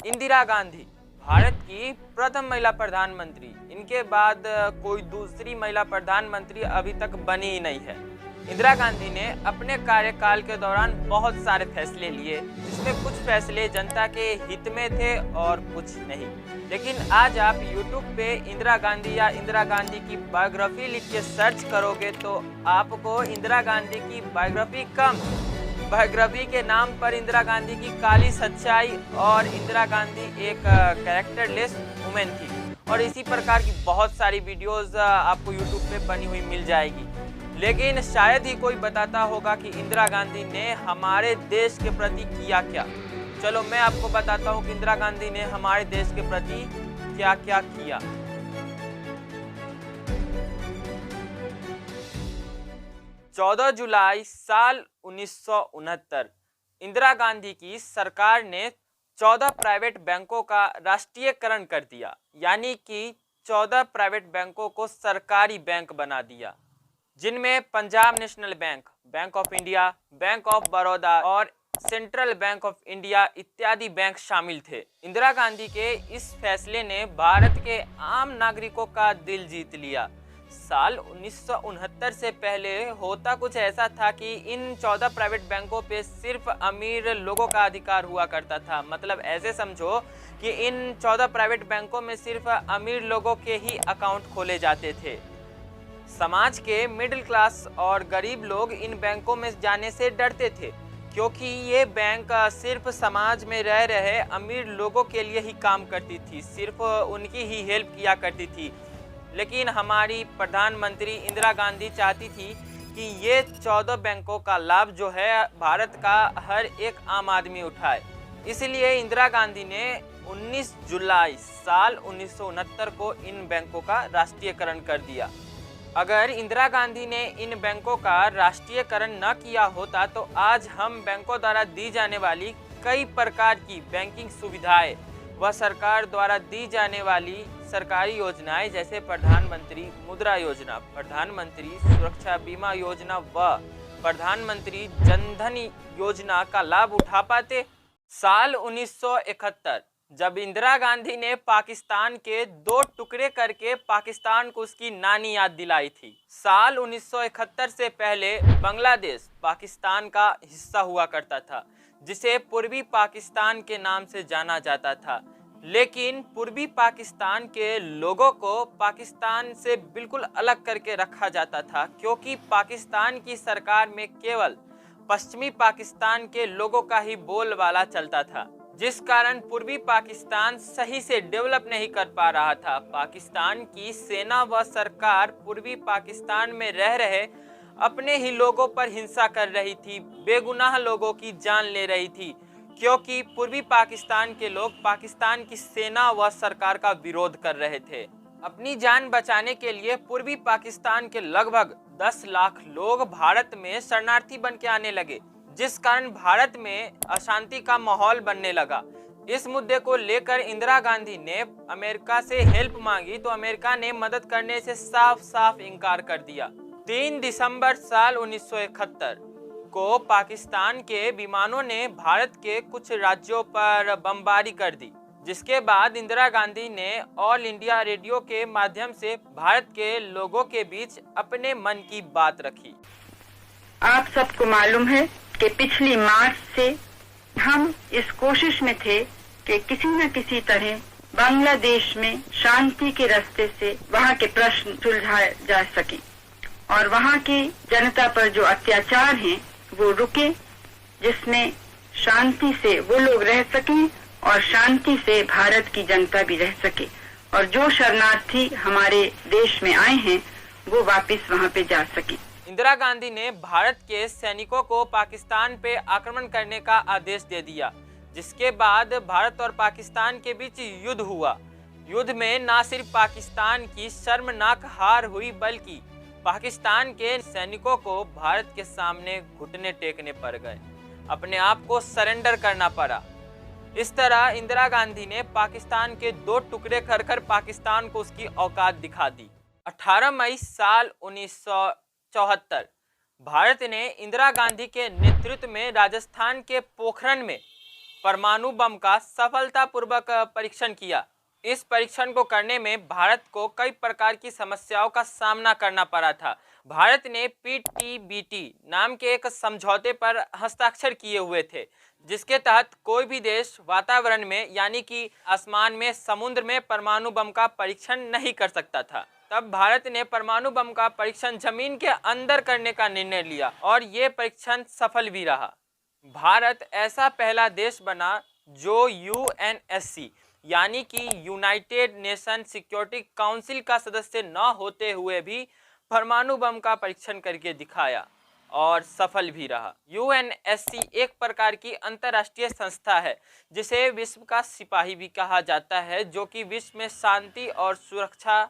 इंदिरा गांधी भारत की प्रथम महिला प्रधानमंत्री। इनके बाद कोई दूसरी महिला प्रधानमंत्री अभी तक बनी ही नहीं है। इंदिरा गांधी ने अपने कार्यकाल के दौरान बहुत सारे फैसले लिए, जिसमें कुछ फैसले जनता के हित में थे और कुछ नहीं। लेकिन आज आप YouTube पे इंदिरा गांधी या इंदिरा गांधी की बायोग्राफी लिख के सर्च करोगे तो आपको इंदिरा गांधी की बायोग्राफी कम, बायोग्राफी के नाम पर इंदिरा गांधी की काली सच्चाई और इंदिरा गांधी एक कैरेक्टरलेस वुमेन थी, और इसी प्रकार की बहुत सारी वीडियोस आपको यूट्यूब पे बनी हुई मिल जाएगी। लेकिन शायद ही कोई बताता होगा कि इंदिरा गांधी ने हमारे देश के प्रति किया क्या। चलो मैं आपको बताता हूँ कि इंदिरा गांधी ने हमारे देश के प्रति क्या क्या किया। 14 जुलाई साल 1969 इंदिरा गांधी की सरकार ने 14 प्राइवेट बैंकों का राष्ट्रीयकरण कर दिया, यानी कि 14 प्राइवेट बैंकों को सरकारी बैंक बना दिया, जिनमें Punjab national bank, bank of India, bank of Baroda और सेंट्रल बैंक ऑफ इंडिया इत्यादि बैंक शामिल थे। इंदिरा गांधी के इस फैसले ने भारत के आम नागरिकों का दिल जीत लिया। साल 1969 से पहले होता कुछ ऐसा था कि इन 14 प्राइवेट बैंकों पे सिर्फ अमीर लोगों का अधिकार हुआ करता था। मतलब ऐसे समझो कि इन 14 प्राइवेट बैंकों में सिर्फ अमीर लोगों के ही अकाउंट खोले जाते थे। समाज के मिडिल क्लास और गरीब लोग इन बैंकों में जाने से डरते थे, क्योंकि ये बैंक सिर्फ समाज में रह रहे अमीर लोगों के लिए ही काम करती थी, सिर्फ उनकी ही हेल्प किया करती थी। लेकिन हमारी प्रधानमंत्री इंदिरा गांधी चाहती थी कि ये 14 बैंकों का लाभ जो है भारत का हर एक आम आदमी उठाए। इसलिए इंदिरा गांधी ने 19 जुलाई साल 1969 को इन बैंकों का राष्ट्रीयकरण कर दिया। अगर इंदिरा गांधी ने इन बैंकों का राष्ट्रीयकरण न किया होता तो आज हम बैंकों द्वारा दी जाने वाली कई प्रकार की बैंकिंग सुविधाएं व सरकार द्वारा दी जाने वाली सरकारी योजनाएं जैसे प्रधानमंत्री मुद्रा योजना, प्रधानमंत्री सुरक्षा बीमा योजना व प्रधानमंत्री जनधन योजना का लाभ उठा पाते। साल 1971 जब इंदिरा गांधी ने पाकिस्तान के 2 टुकड़े करके पाकिस्तान को उसकी नानी याद दिलाई थी। साल 1971 से पहले बांग्लादेश पाकिस्तान का हिस्सा हुआ करता था, जिसे पूर्वी पाकिस्तान के नाम से जाना जाता था। लेकिन पूर्वी पाकिस्तान के लोगों को पाकिस्तान से बिल्कुल अलग करके रखा जाता था, क्योंकि पाकिस्तान की सरकार में केवल पश्चिमी पाकिस्तान के लोगों का ही बोलबाला चलता था, जिस कारण पूर्वी पाकिस्तान सही से डेवलप नहीं कर पा रहा था। पाकिस्तान की सेना व सरकार पूर्वी पाकिस्तान में रह रहे अपने ही लोगों पर हिंसा कर रही थी, बेगुनाह लोगों की जान ले रही थी, क्योंकि पूर्वी पाकिस्तान के लोग पाकिस्तान की सेना व सरकार का विरोध कर रहे थे। अपनी जान बचाने के लिए पूर्वी पाकिस्तान के लगभग 10 लाख लोग भारत में शरणार्थी बन के आने लगे, जिस कारण भारत में अशांति का माहौल बनने लगा। इस मुद्दे को लेकर इंदिरा गांधी ने अमेरिका से हेल्प मांगी तो अमेरिका ने मदद करने से साफ साफ इनकार कर दिया। 3 दिसंबर साल 1971 को पाकिस्तान के विमानों ने भारत के कुछ राज्यों पर बमबारी कर दी, जिसके बाद इंदिरा गांधी ने ऑल इंडिया रेडियो के माध्यम से भारत के लोगों के बीच अपने मन की बात रखी। आप सबको मालूम है कि पिछली मार्च से हम इस कोशिश में थे कि किसी न किसी तरह बांग्लादेश में शांति के रास्ते से वहाँ के प्रश्न सुलझाए जा सके और वहाँ की जनता पर जो अत्याचार हैं वो रुके, जिसमें शांति से वो लोग रह सकें और शांति से भारत की जनता भी रह सके, और जो शरणार्थी हमारे देश में आए हैं वो वापस वहाँ पे जा सके। इंदिरा गांधी ने भारत के सैनिकों को पाकिस्तान पे आक्रमण करने का आदेश दे दिया, जिसके बाद भारत और पाकिस्तान के बीच युद्ध हुआ। युद्ध में न सिर्फ पाकिस्तान की शर्मनाक हार हुई, बल्कि पाकिस्तान के सैनिकों को भारत के सामने घुटने टेकने पड़ गए, अपने आप को सरेंडर करना पड़ा। इस तरह इंदिरा गांधी ने पाकिस्तान के 2 टुकड़े कर कर पाकिस्तान को उसकी औकात दिखा दी। 18 मई साल 1974 भारत ने इंदिरा गांधी के नेतृत्व में राजस्थान के पोखरण में परमाणु बम का सफलतापूर्वक परीक्षण किया। इस परीक्षण को करने में भारत को कई प्रकार की समस्याओं का सामना करना पड़ा था। भारत ने PTBT नाम के एक समझौते पर हस्ताक्षर किए हुए थे, जिसके तहत कोई भी देश वातावरण में यानी कि आसमान में, समुद्र में परमाणु बम का परीक्षण नहीं कर सकता था। तब भारत ने परमाणु बम का परीक्षण जमीन के अंदर करने का निर्णय लिया और ये परीक्षण सफल भी रहा। भारत ऐसा पहला देश बना जो UNSC यानी कि यूनाइटेड नेशन सिक्योरिटी काउंसिल का सदस्य न होते हुए भी परमाणु बम का परीक्षण करके दिखाया और सफल भी रहा। UNSC एक प्रकार की अंतर्राष्ट्रीय संस्था है जिसे विश्व का सिपाही भी कहा जाता है, जो कि विश्व में शांति और सुरक्षा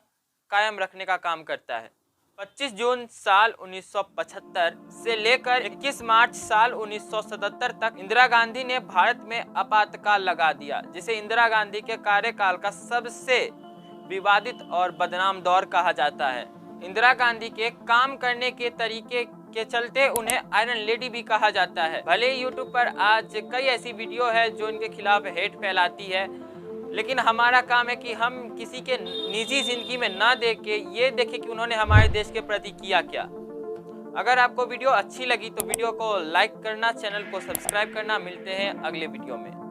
कायम रखने का काम करता है। 25 जून साल 1975 से लेकर 21 मार्च साल 1977 तक इंदिरा गांधी ने भारत में आपातकाल लगा दिया, जिसे इंदिरा गांधी के कार्यकाल का सबसे विवादित और बदनाम दौर कहा जाता है। इंदिरा गांधी के काम करने के तरीके के चलते उन्हें आयरन लेडी भी कहा जाता है। भले यूट्यूब पर आज कई ऐसी वीडियो है जो इनके खिलाफ हेट फैलाती है, लेकिन हमारा काम है कि हम किसी के निजी जिंदगी में ना देख के ये देखें कि उन्होंने हमारे देश के प्रति किया क्या। अगर आपको वीडियो अच्छी लगी तो वीडियो को लाइक करना, चैनल को सब्सक्राइब करना। मिलते हैं अगले वीडियो में।